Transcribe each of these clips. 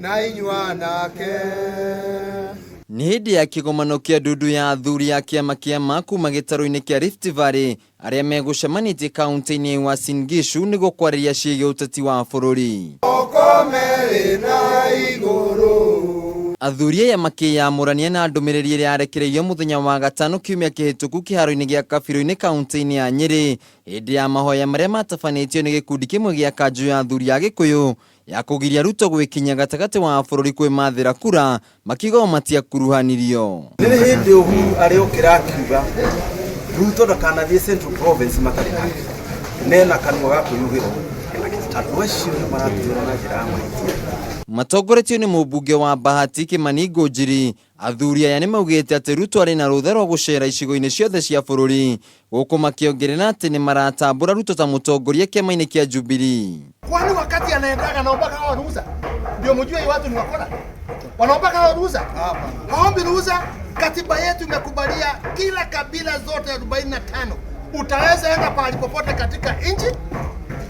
na inyua nake. Nĩ hĩndĩ ya kĩgomano kĩa ndundu ya athuri ya kĩama kĩa MA kuma gĩtarũ-inĩ kĩa Rift Valley arĩa megũcemanĩtie kaunti-inĩ ya Uasin Gishu nĩguo kwarĩrĩria ciĩgiĩ ũteti wa bũrũri. Athuri aya makĩyamũrania na ndũmĩrĩri ĩrĩa yarekereirio mũthenya wa gatano kiumia kĩhĩtũku kĩharo-inĩ gĩa Kabirũ-inĩ kaunti-inĩ ya Nyeri hĩndĩ ya mahoya marĩa matabanĩtio nĩ gĩkundi kĩmwe gĩa kanjũ ya athuri ya Gĩkũyũ ya kũgiria Ruto gwĩkinyia gatagatĩ wa bũrũri kwĩmathĩra kura makiuga matiakuruhanirio. Nĩ hĩndĩ Uhuru arĩ ũkĩra akiuga Ruto ndakanathiĩ Central Province matarĩ nake mena kanua ga kwĩyugĩra andũ acio nĩ maratũĩra na njĩra ya mahĩtia. Matongoretio nĩ mũmbunge wa Bahati Kĩmani Ngũnjiri, athuri aya nĩ maugĩte atĩ Ruto arĩ na rũtha rwa gũcera icigo-inĩ ciothe cia bũrũri, gũkũ makĩongerera atĩ nĩ maratambũra Ruto ta mũtongoria kĩama-inĩ kĩa Jubilee. Kwani wakati anaendaga naomba kawa ruhusa ndio mjue watu ni wakora? Wanaomba kawa ruhusa? Haombi ruhusa. Katiba yetu imekubalia kila kabila zote 45 utaweza enda pahali popote katika nchi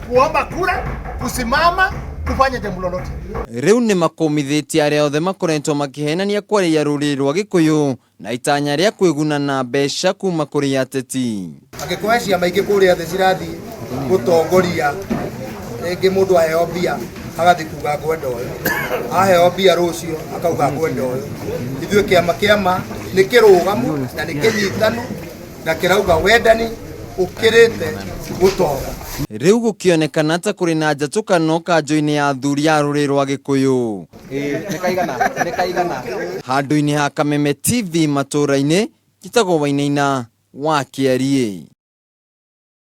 kuomba kura, kusimama, kufanya jambo lolote. Rĩu nĩ makomithĩtie arĩa othe makoretwo makĩhenania kwarĩria rũrĩrĩ rwa Gĩkũyũ na itanya rĩa kwĩguna na mbeca kuma kũrĩ ateti. Angĩkorwo ciama ingĩ kũrĩa thĩ cirathiĩ gũtongoria rĩngĩ mũndũ aheo mbia agathi kuga ngwenda ũyũ, aheo mbia rũcio akauga ngwenda ũyũ. Ithuĩ kĩama kĩa MA nĩ kĩrũgamu na nĩ kĩnyitanu na kĩrauga wendani ũkĩrĩte gũtonga. Rĩu gũkĩonekana ta kũrĩ na njatũkano kanjũ-inĩ ya athuri ya rũrĩrĩ rwa Gĩkũyũ. Handũ-inĩ ha Kameme TV matũra-inĩ, njĩtagwo Wainaina wa Kĩarie.